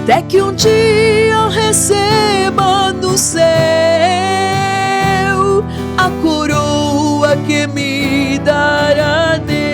até que um dia eu receba no céu a coroa que me dará Deus.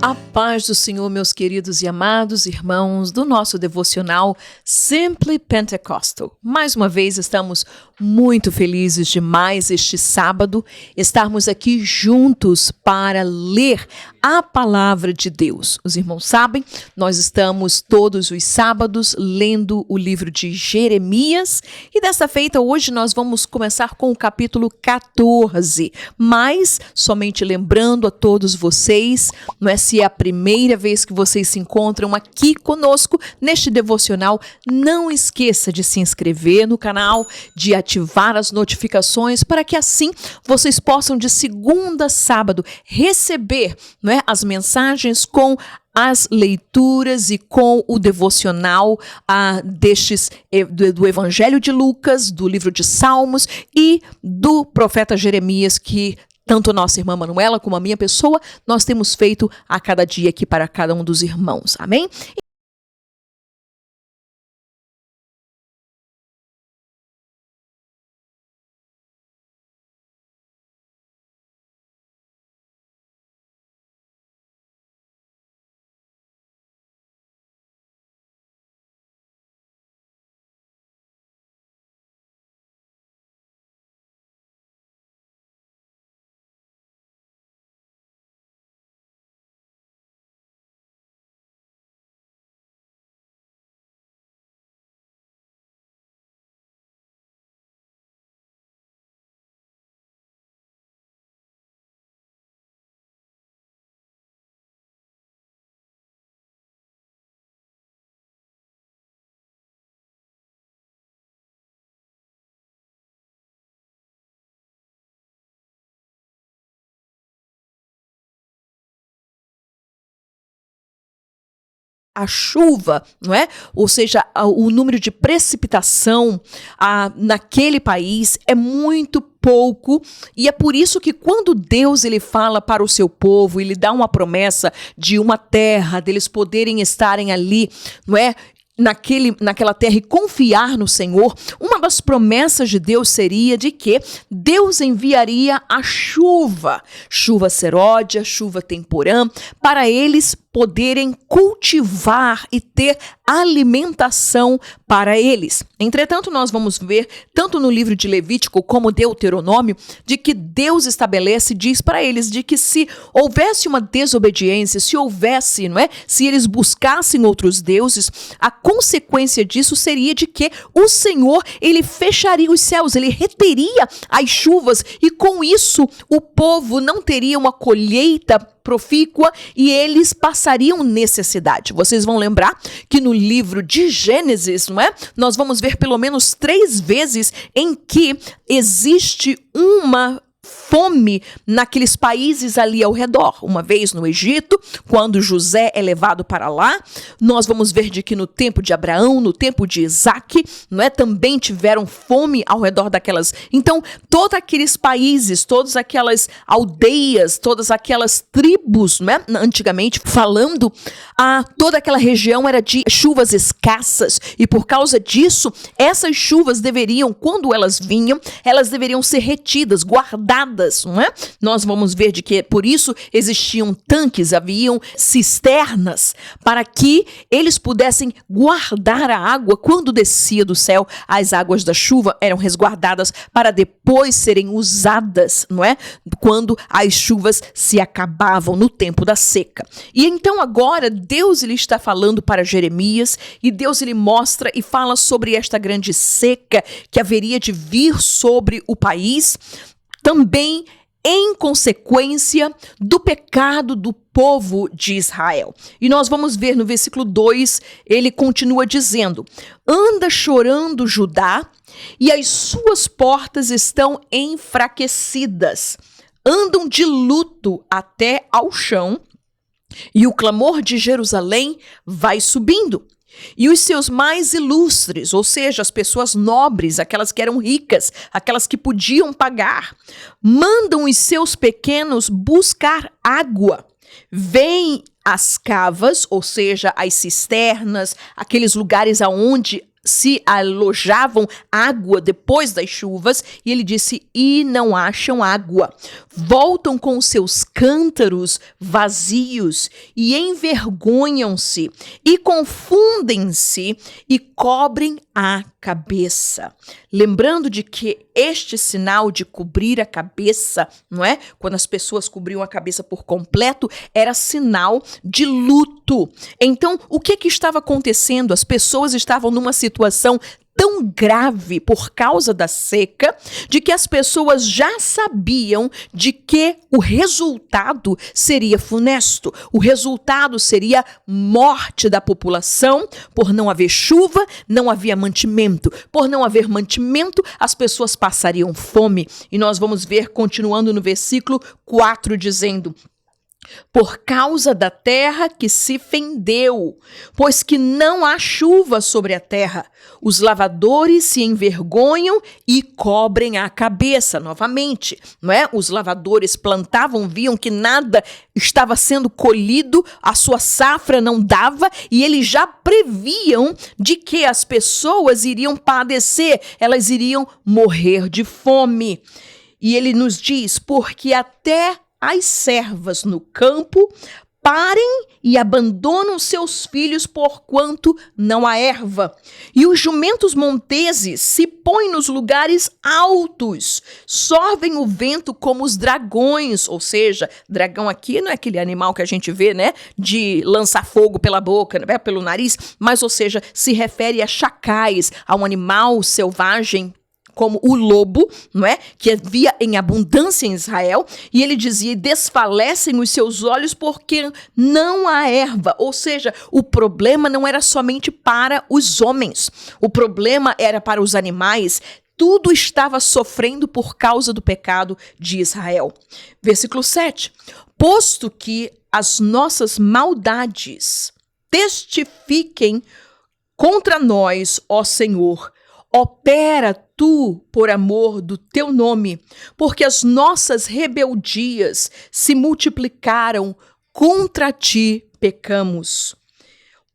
A paz do Senhor, meus queridos e amados irmãos do nosso devocional Simply Pentecostal. Mais uma vez estamos muito felizes de mais este sábado estarmos aqui juntos para ler a palavra de Deus. Os irmãos sabem, nós estamos todos os sábados lendo o livro de Jeremias e dessa feita hoje nós vamos começar com o capítulo 14, mas somente lembrando a todos vocês, não é, se é a primeira vez que vocês se encontram aqui conosco neste devocional, não esqueça de se inscrever no canal, de ativar as notificações para que assim vocês possam de segunda a sábado receber, não é, as mensagens com as leituras e com o devocional do Evangelho de Lucas, do livro de Salmos e do profeta Jeremias, que tanto a nossa irmã Manuela como a minha pessoa, nós temos feito a cada dia aqui para cada um dos irmãos. Amém? A chuva, não é? Ou seja, o número de precipitação naquele país é muito pouco, e é por isso que quando Deus ele fala para o seu povo, ele dá uma promessa de uma terra, deles poderem estarem ali, não é? Naquela terra e confiar no Senhor, uma das promessas de Deus seria de que Deus enviaria a chuva seródia, chuva temporã, para eles poderem cultivar e ter alimentação para eles. Entretanto, nós vamos ver, tanto no livro de Levítico como Deuteronômio, de que Deus estabelece, diz para eles, de que se houvesse uma desobediência, se houvesse, não é? Se eles buscassem outros deuses, a consequência disso seria de que o Senhor, ele fecharia os céus, ele reteria as chuvas e com isso o povo não teria uma colheita profícua e eles passariam necessidade. Vocês vão lembrar que no livro de Gênesis, não é? Nós vamos ver pelo menos 3 vezes em que existe uma fome naqueles países ali ao redor. Uma vez no Egito, quando José é levado para lá, nós vamos ver de que no tempo de Abraão, no tempo de Isaac, não é, também tiveram fome ao redor daquelas. Então, todos aqueles países, todas aquelas aldeias, todas aquelas tribos, não é, antigamente falando, toda aquela região era de chuvas escassas e por causa disso, essas chuvas deveriam, quando elas vinham, elas deveriam ser retidas, guardadas, não é? Nós vamos ver de que por isso existiam tanques, haviam cisternas para que eles pudessem guardar a água quando descia do céu. As águas da chuva eram resguardadas para depois serem usadas, não é? Quando as chuvas se acabavam no tempo da seca. E então agora Deus ele está falando para Jeremias e Deus ele mostra e fala sobre esta grande seca que haveria de vir sobre o país, também em consequência do pecado do povo de Israel. E nós vamos ver no versículo 2, ele continua dizendo: anda chorando Judá, e as suas portas estão enfraquecidas, andam de luto até ao chão, e o clamor de Jerusalém vai subindo. E os seus mais ilustres, ou seja, as pessoas nobres, aquelas que eram ricas, aquelas que podiam pagar, mandam os seus pequenos buscar água. Vêm as cavas, ou seja, as cisternas, aqueles lugares aonde se alojavam água depois das chuvas, e ele disse, e não acham água. Voltam com os seus cântaros vazios e envergonham-se e confundem-se e cobrem a cabeça. Lembrando de que este sinal de cobrir a cabeça, não é? Quando as pessoas cobriam a cabeça por completo, era sinal de luto. Então, o que estava acontecendo? As pessoas estavam numa situação tão grave por causa da seca, de que as pessoas já sabiam de que o resultado seria funesto. O resultado seria morte da população, por não haver chuva, não havia mantimento. Por não haver mantimento, as pessoas passariam fome. E nós vamos ver, continuando no versículo 4, dizendo: por causa da terra que se fendeu, pois que não há chuva sobre a terra, os lavadores se envergonham e cobrem a cabeça. Novamente, não é? Os lavadores plantavam, viam que nada estava sendo colhido, a sua safra não dava, e eles já previam de que as pessoas iriam padecer, elas iriam morrer de fome. E ele nos diz, porque até as servas no campo parem e abandonam seus filhos porquanto não há erva. E os jumentos monteses se põem nos lugares altos, sorvem o vento como os dragões, ou seja, dragão aqui não é aquele animal que a gente vê, né, de lançar fogo pela boca, né, pelo nariz, mas, ou seja, se refere a chacais, a um animal selvagem, como o lobo, não é? Que havia em abundância em Israel, e ele dizia, desfalecem os seus olhos porque não há erva, ou seja, o problema não era somente para os homens, o problema era para os animais, tudo estava sofrendo por causa do pecado de Israel. Versículo 7, posto que as nossas maldades testifiquem contra nós, ó Senhor, opera tu por amor do teu nome, porque as nossas rebeldias se multiplicaram, contra ti pecamos.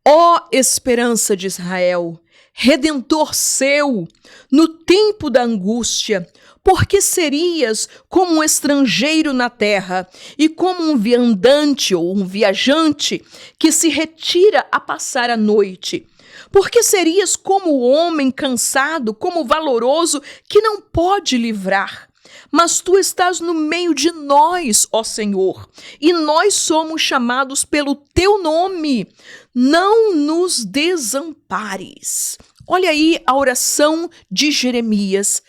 Ó esperança de Israel, Redentor seu, no tempo da angústia, porque serias como um estrangeiro na terra e como um viandante ou um viajante que se retira a passar a noite. Porque serias como o homem cansado, como o valoroso, que não pode livrar. Mas tu estás no meio de nós, ó Senhor, e nós somos chamados pelo teu nome. Não nos desampares. Olha aí a oração de Jeremias,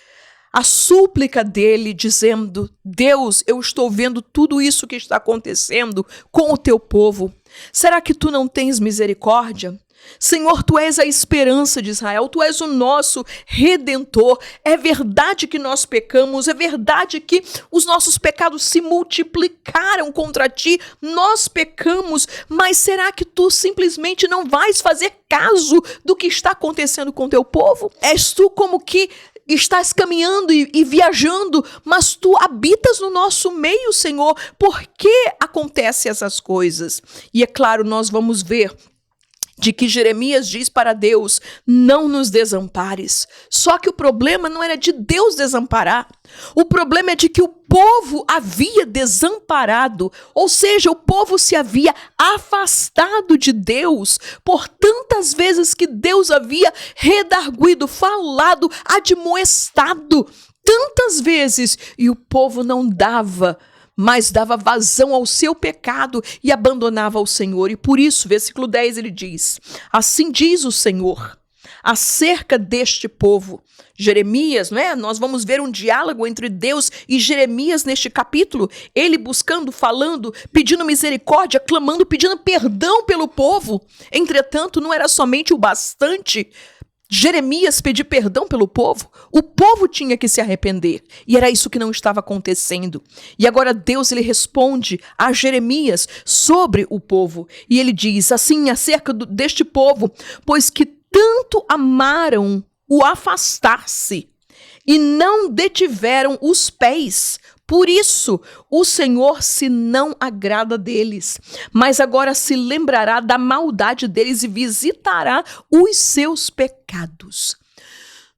a súplica dele dizendo, Deus, eu estou vendo tudo isso que está acontecendo com o teu povo. Será que tu não tens misericórdia? Senhor, tu és a esperança de Israel, tu és o nosso Redentor. É verdade que nós pecamos, é verdade que os nossos pecados se multiplicaram contra ti, nós pecamos, mas será que tu simplesmente não vais fazer caso do que está acontecendo com teu povo? És tu como que estás caminhando e viajando, mas tu habitas no nosso meio, Senhor. Por que acontecem essas coisas? E é claro, nós vamos ver de que Jeremias diz para Deus, não nos desampares. Só que o problema não era de Deus desamparar. O problema é de que o povo havia desamparado, ou seja, o povo se havia afastado de Deus por tantas vezes que Deus havia redarguido, falado, admoestado, tantas vezes, e o povo não dava, mas dava vazão ao seu pecado e abandonava o Senhor. E por isso, versículo 10, ele diz, assim diz o Senhor, acerca deste povo. Jeremias, né? Nós vamos ver um diálogo entre Deus e Jeremias neste capítulo, ele buscando, falando, pedindo misericórdia, clamando, pedindo perdão pelo povo. Entretanto, não era somente o bastante Jeremias pedir perdão pelo povo, o povo tinha que se arrepender, e era isso que não estava acontecendo. E agora Deus ele responde a Jeremias sobre o povo, e ele diz assim acerca deste povo, pois que tanto amaram o afastar-se, e não detiveram os pés, Por isso, o Senhor se não agrada deles, mas agora se lembrará da maldade deles e visitará os seus pecados.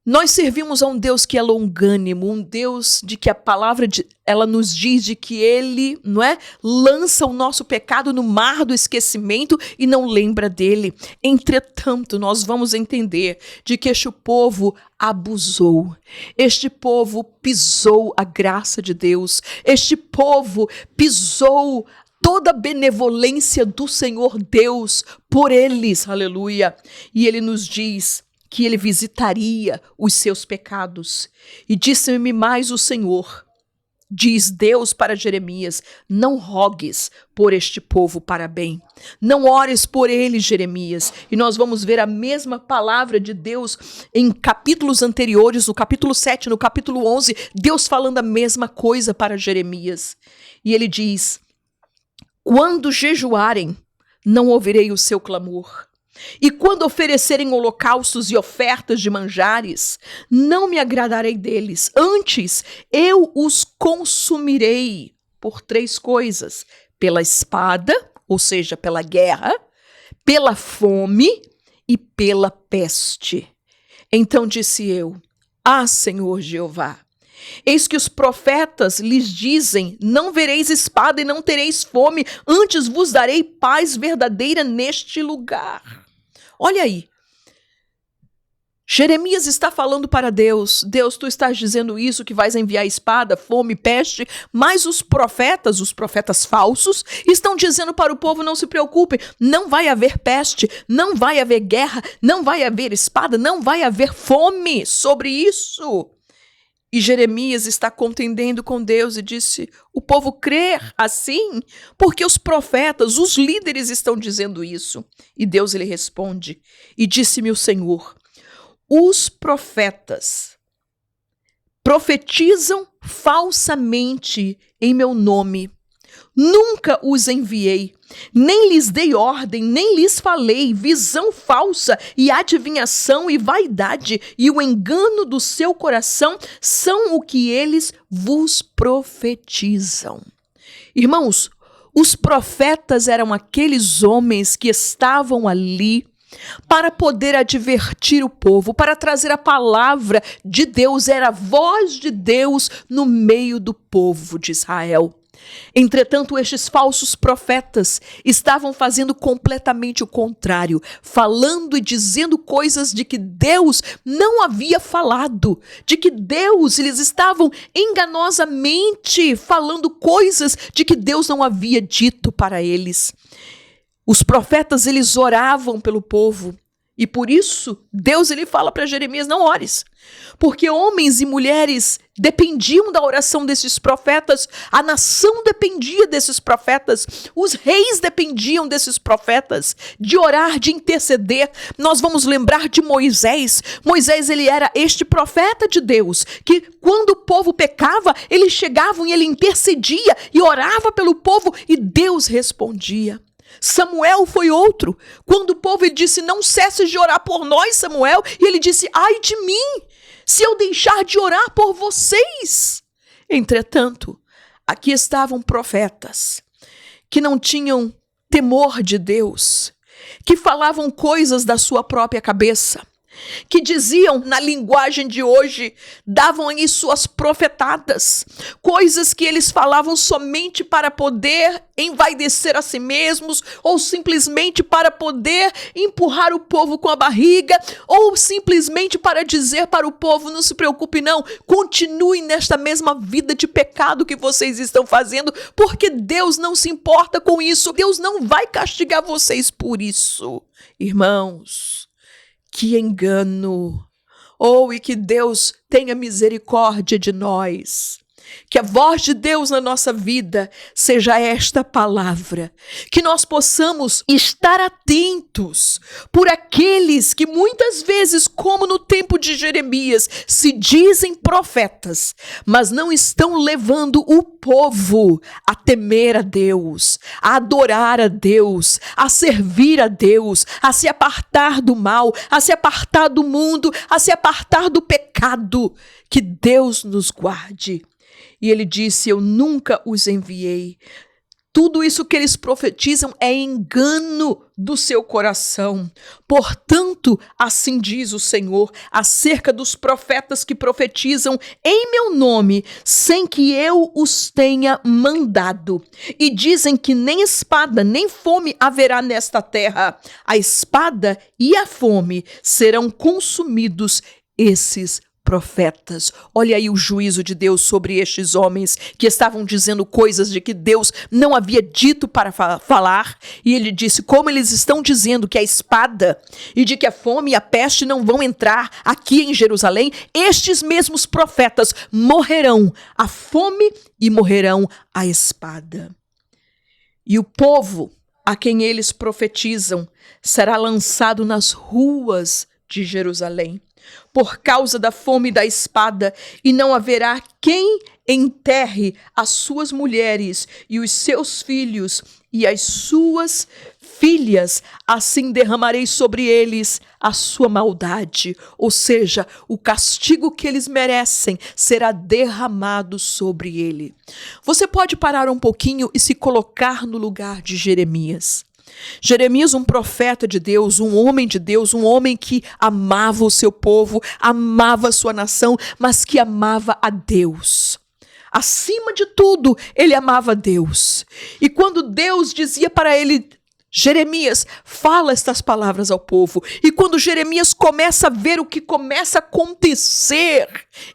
Nós servimos a um Deus que é longânimo, um Deus de que a palavra ela nos diz de que ele, não é, lança o nosso pecado no mar do esquecimento e não lembra dele. Entretanto, nós vamos entender de que este povo abusou. Este povo pisou a graça de Deus. Este povo pisou toda a benevolência do Senhor Deus por eles. Aleluia. E ele nos diz que ele visitaria os seus pecados. E disse-me mais o Senhor, diz Deus para Jeremias, não rogues por este povo para bem. Não ores por eles, Jeremias. E nós vamos ver a mesma palavra de Deus em capítulos anteriores, no capítulo 7, no capítulo 11, Deus falando a mesma coisa para Jeremias. E ele diz, quando jejuarem, não ouvirei o seu clamor. E quando oferecerem holocaustos e ofertas de manjares, não me agradarei deles. Antes, eu os consumirei por 3 coisas. Pela espada, ou seja, pela guerra, pela fome e pela peste. Então disse eu, Senhor Jeová, eis que os profetas lhes dizem, não vereis espada e não tereis fome, antes vos darei paz verdadeira neste lugar. Olha aí, Jeremias está falando para Deus, Deus, tu estás dizendo isso, que vais enviar espada, fome, peste, mas os profetas falsos, estão dizendo para o povo, não se preocupem, não vai haver peste, não vai haver guerra, não vai haver espada, não vai haver fome sobre isso. E Jeremias está contendendo com Deus e disse, o povo crer assim, porque os profetas, os líderes estão dizendo isso. E Deus lhe responde, e disse-me o Senhor, os profetas profetizam falsamente em meu nome. Nunca os enviei, nem lhes dei ordem, nem lhes falei, visão falsa e adivinhação e vaidade e o engano do seu coração são o que eles vos profetizam. Irmãos, os profetas eram aqueles homens que estavam ali para poder advertir o povo, para trazer a palavra de Deus, era a voz de Deus no meio do povo de Israel. Entretanto, estes falsos profetas estavam fazendo completamente o contrário, falando e dizendo coisas de que Deus não havia falado, de que eles estavam enganosamente falando coisas de que Deus não havia dito para eles. Os profetas, eles oravam pelo povo. E por isso, Deus ele fala para Jeremias, não ores. Porque homens e mulheres dependiam da oração desses profetas, a nação dependia desses profetas, os reis dependiam desses profetas, de orar, de interceder. Nós vamos lembrar de Moisés. Moisés, ele era este profeta de Deus, que quando o povo pecava, eles chegavam e ele intercedia e orava pelo povo e Deus respondia. Samuel foi outro. Quando o povo ele disse, não cesses de orar por nós, Samuel. E ele disse, ai de mim, se eu deixar de orar por vocês. Entretanto, aqui estavam profetas que não tinham temor de Deus, que falavam coisas da sua própria cabeça, que diziam, na linguagem de hoje, davam aí suas profetadas, coisas que eles falavam somente para poder envaidecer a si mesmos, ou simplesmente para poder empurrar o povo com a barriga, ou simplesmente para dizer para o povo, não se preocupe não, continuem nesta mesma vida de pecado que vocês estão fazendo, porque Deus não se importa com isso, Deus não vai castigar vocês por isso. Irmãos, que engano! E que Deus tenha misericórdia de nós. Que a voz de Deus na nossa vida seja esta palavra. Que nós possamos estar atentos por aqueles que muitas vezes, como no tempo de Jeremias, se dizem profetas, mas não estão levando o povo a temer a Deus, a adorar a Deus, a servir a Deus, a se apartar do mal, a se apartar do mundo, a se apartar do pecado. Que Deus nos guarde. E ele disse: eu nunca os enviei. Tudo isso que eles profetizam é engano do seu coração. Portanto, assim diz o Senhor acerca dos profetas que profetizam em meu nome, sem que eu os tenha mandado. E dizem que nem espada, nem fome haverá nesta terra. A espada e a fome serão consumidos esses profetas. Olha aí o juízo de Deus sobre estes homens que estavam dizendo coisas de que Deus não havia dito para falar. E ele disse: como eles estão dizendo que a espada e de que a fome e a peste não vão entrar aqui em Jerusalém, estes mesmos profetas morrerão a fome e morrerão a espada. E o povo a quem eles profetizam será lançado nas ruas de Jerusalém por causa da fome e da espada, e não haverá quem enterre as suas mulheres e os seus filhos e as suas filhas. Assim derramarei sobre eles a sua maldade, ou seja, o castigo que eles merecem será derramado sobre ele. Você pode parar um pouquinho e se colocar no lugar de Jeremias. Jeremias, um profeta de Deus, um homem de Deus, um homem que amava o seu povo, amava a sua nação, mas que amava a Deus. Acima de tudo, ele amava a Deus. E quando Deus dizia para ele: Jeremias, fala estas palavras ao povo. E quando Jeremias começa a ver o que começa a acontecer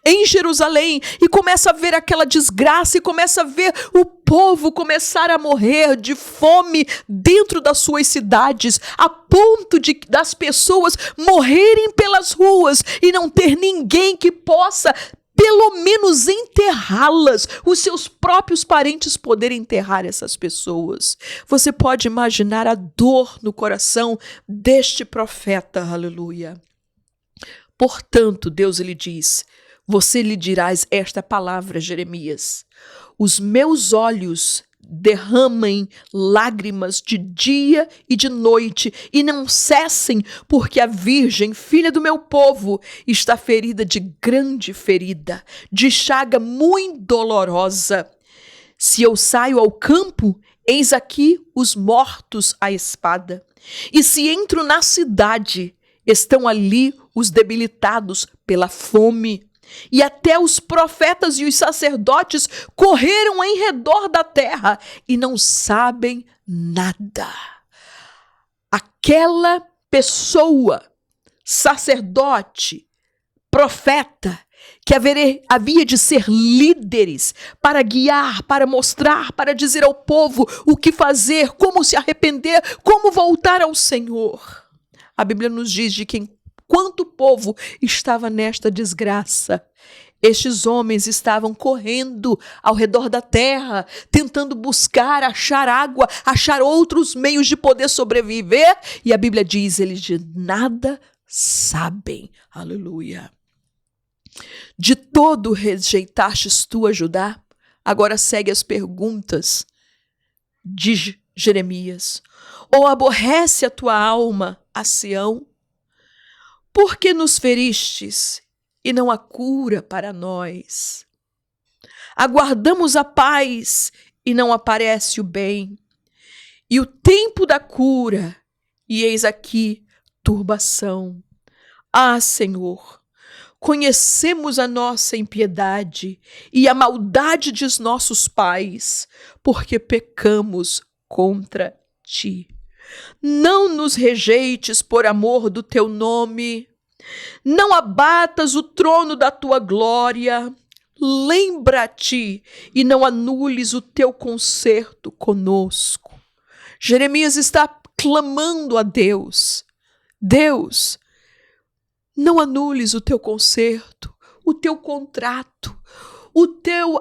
em Jerusalém, e começa a ver aquela desgraça, e começa a ver o povo começar a morrer de fome dentro das suas cidades, a ponto de das pessoas morrerem pelas ruas e não ter ninguém que possa pelo menos enterrá-las, os seus próprios parentes poderem enterrar essas pessoas. Você pode imaginar a dor no coração deste profeta, aleluia. Portanto, Deus lhe diz: você lhe dirás esta palavra, Jeremias: os meus olhos derramem lágrimas de dia e de noite, e não cessem, porque a virgem, filha do meu povo, está ferida de grande ferida, de chaga muito dolorosa. Se eu saio ao campo, eis aqui os mortos à espada. E se entro na cidade, estão ali os debilitados pela fome. E até os profetas e os sacerdotes correram em redor da terra e não sabem nada. Aquela pessoa, sacerdote, profeta, que havia de ser líderes para guiar, para mostrar, para dizer ao povo o que fazer, como se arrepender, como voltar ao Senhor. A Bíblia nos diz de que enquanto o povo estava nesta desgraça, estes homens estavam correndo ao redor da terra, tentando buscar, achar água, achar outros meios de poder sobreviver. E a Bíblia diz: eles de nada sabem. Aleluia. De todo rejeitastes tu a Judá? Agora segue as perguntas de Jeremias. Ou aborrece a tua alma a Sião? Por que nos feristes e não há cura para nós? Aguardamos a paz e não aparece o bem, e o tempo da cura, e eis aqui turbação. Ah, Senhor, conhecemos a nossa impiedade e a maldade de nossos pais, porque pecamos contra ti. Não nos rejeites por amor do teu nome, não abatas o trono da tua glória. Lembra-te e não anules o teu concerto conosco. Jeremias está clamando a Deus: Deus, não anules o teu concerto, o teu contrato,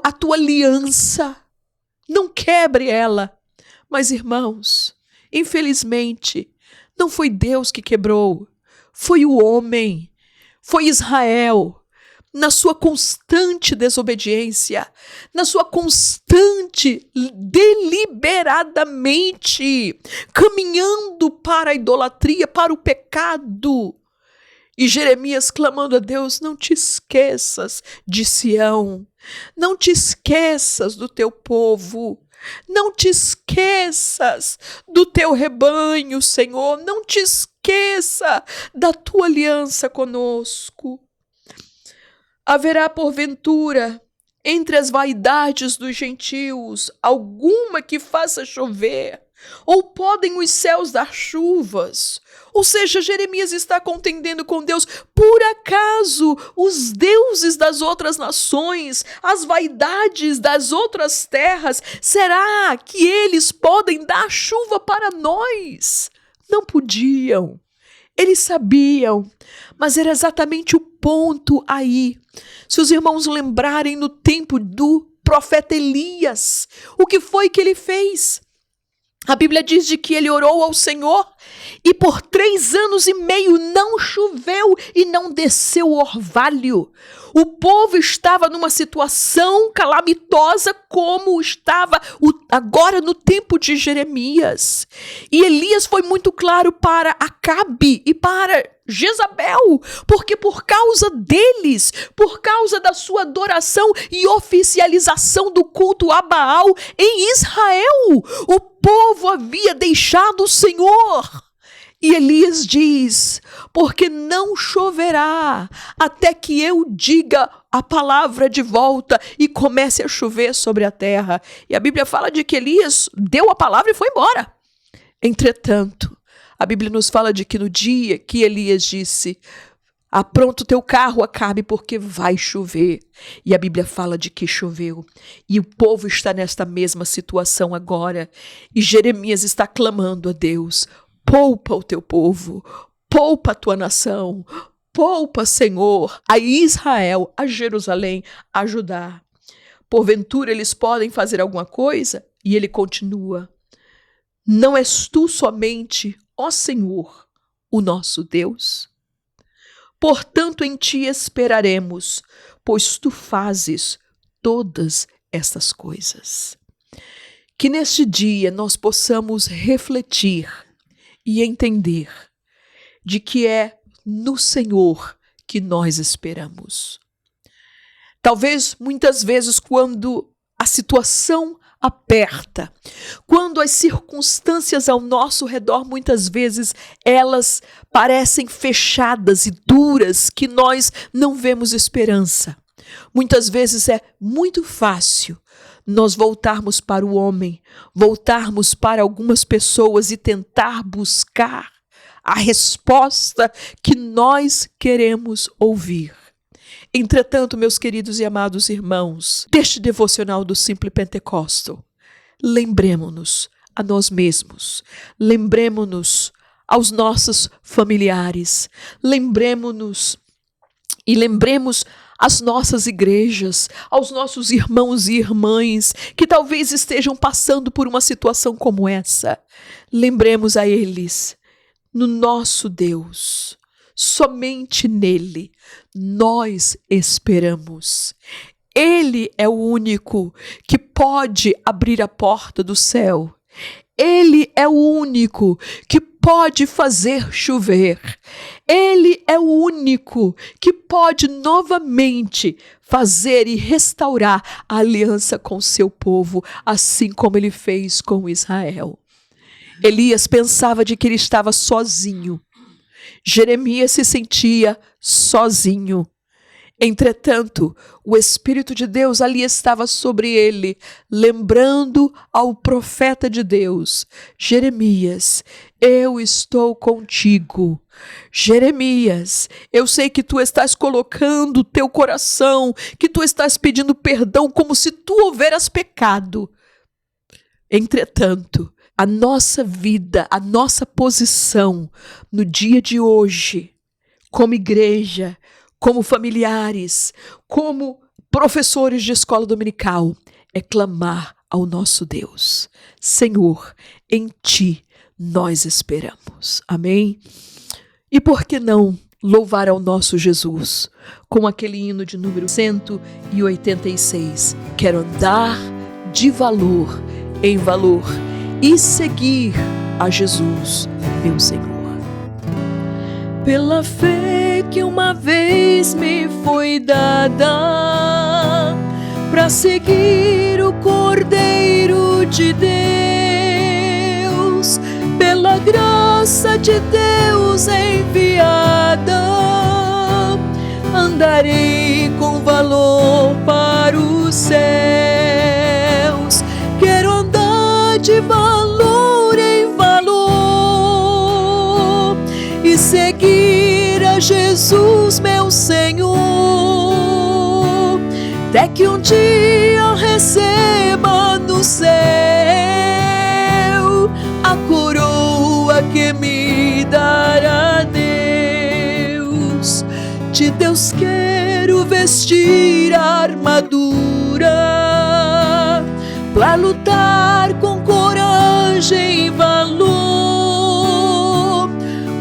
a tua aliança. Não quebre ela. Mas, irmãos, infelizmente, não foi Deus que quebrou, foi o homem, foi Israel, na sua constante desobediência, na sua constante, deliberadamente, caminhando para a idolatria, para o pecado. E Jeremias clamando a Deus: não te esqueças de Sião, não te esqueças do teu povo, não te esqueças do teu rebanho, Senhor, não te esqueça da tua aliança conosco. Haverá porventura entre as vaidades dos gentios alguma que faça chover? Ou podem os céus dar chuvas? Ou seja, Jeremias está contendendo com Deus. Por acaso os deuses das outras nações, as vaidades das outras terras, será que eles podem dar chuva para nós? Não podiam. Eles sabiam, mas era exatamente o ponto aí. Se os irmãos lembrarem no tempo do profeta Elias, o que foi que ele fez? A Bíblia diz de que ele orou ao Senhor e por 3 anos e meio não choveu e não desceu o orvalho. O povo estava numa situação calamitosa como estava agora no tempo de Jeremias. E Elias foi muito claro para Acabe e para Jezabel, porque por causa deles, por causa da sua adoração e oficialização do culto a Baal em Israel, o povo havia deixado o Senhor. E Elias diz: porque não choverá até que eu diga a palavra de volta e comece a chover sobre a terra. E a Bíblia fala de que Elias deu a palavra e foi embora. Entretanto, a Bíblia nos fala de que no dia que Elias disse: apronta o teu carro, Acabe, porque vai chover. E a Bíblia fala de que choveu. E o povo está nesta mesma situação agora. E Jeremias está clamando a Deus: poupa o teu povo, poupa a tua nação, poupa, Senhor, a Israel, a Jerusalém, a Judá. Porventura eles podem fazer alguma coisa? E ele continua: não és tu somente, ó Senhor, o nosso Deus? Portanto, em ti esperaremos, pois tu fazes todas estas coisas. Que neste dia nós possamos refletir e entender de que é no Senhor que nós esperamos. Talvez muitas vezes quando a situação aperta, quando as circunstâncias ao nosso redor muitas vezes elas parecem fechadas e duras, que nós não vemos esperança. Muitas vezes é muito fácil nós voltarmos para o homem, voltarmos para algumas pessoas e tentar buscar a resposta que nós queremos ouvir. Entretanto, meus queridos e amados irmãos, deste devocional do Simple Pentecostal, lembremos-nos a nós mesmos, lembremos-nos aos nossos familiares, lembremos-nos e lembremos às nossas igrejas, aos nossos irmãos e irmãs que talvez estejam passando por uma situação como essa. Lembremos a eles, no nosso Deus, somente nele nós esperamos. Ele é o único que pode abrir a porta do céu. Ele é o único que pode fazer chover. Ele é o único que pode novamente fazer e restaurar a aliança com seu povo, assim como ele fez com Israel. Elias pensava de que ele estava sozinho. Jeremias se sentia sozinho. Entretanto, o Espírito de Deus ali estava sobre ele, lembrando ao profeta de Deus: Jeremias, eu estou contigo. Jeremias, eu sei que tu estás colocando o teu coração, que tu estás pedindo perdão como se tu houveras pecado. Entretanto, a nossa vida, a nossa posição no dia de hoje, como igreja, como familiares, como professores de escola dominical, é clamar ao nosso Deus: Senhor, em ti nós esperamos. Amém? E por que não louvar ao nosso Jesus com aquele hino de número 186? Quero andar de valor em valor e seguir a Jesus, meu Senhor. Pela fé que uma vez me foi dada para seguir o Cordeiro de Deus, pela graça de Deus enviada, andarei com valor para os céus. Quero andar de valor em valor e seguir a Jesus, meu Senhor, até que um dia receba no céu a coroa que me dará Deus. De Deus quero vestir a armadura pra lutar com coragem e valor,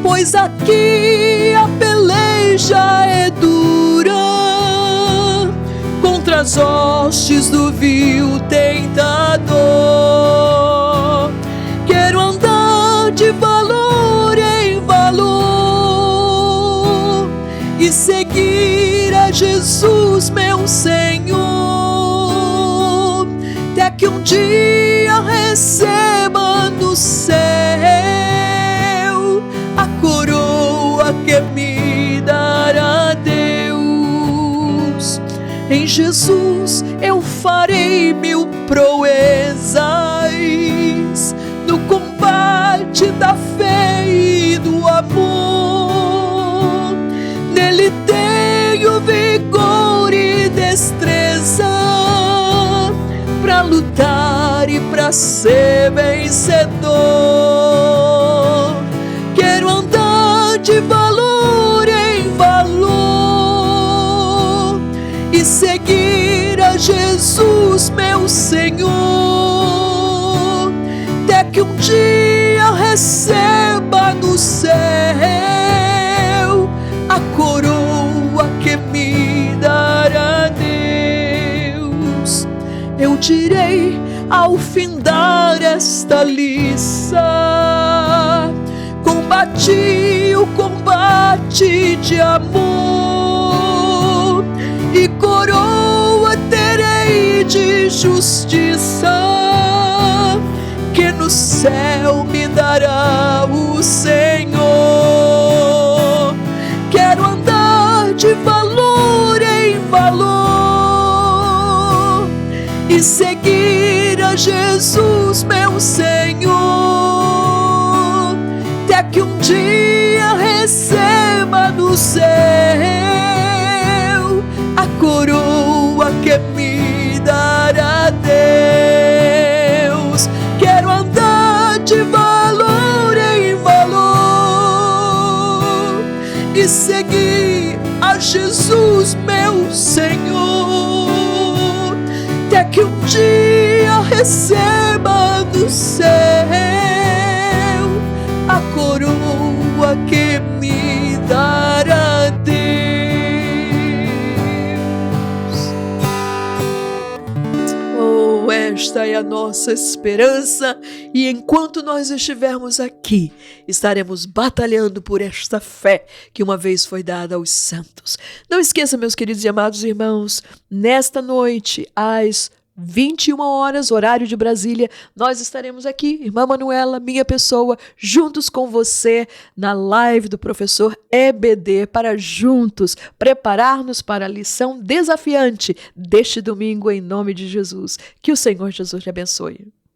pois aqui a peleja é dura contra as hostes do vil tentador. Quero andar de valor em valor e seguir a Jesus, meu Senhor, até que um dia receba no céu a coroa que me dará Deus. Em Jesus eu farei mil proezas no combate da fé e do amor. Nele tenho vigor e destreza pra lutar e pra ser vencedor. Quero andar de valor em valor e seguir a Jesus, meu Senhor, até que um dia receba no céu a coroa que me dará Deus. Eu direi ao findar esta liça: combati o combate de amor e coroa terei de justiça que no céu me dará o Senhor. Quero andar de valor em valor e seguir a Jesus, meu Senhor, até que um dia receba no céu a coroa que me dará Deus. Quero andar de valor em valor e seguir a Jesus, meu Senhor, até que um dia receba do céu a coroa que me dará Deus. Oh, esta é a nossa esperança, e enquanto nós estivermos aqui, estaremos batalhando por esta fé que uma vez foi dada aos santos. Não esqueça, meus queridos e amados irmãos, nesta noite, às 21 horas, horário de Brasília, nós estaremos aqui, Irmã Manuela, minha pessoa, juntos com você na live do professor EBD, para juntos preparar-nos para a lição desafiante deste domingo, em nome de Jesus. Que o Senhor Jesus te abençoe.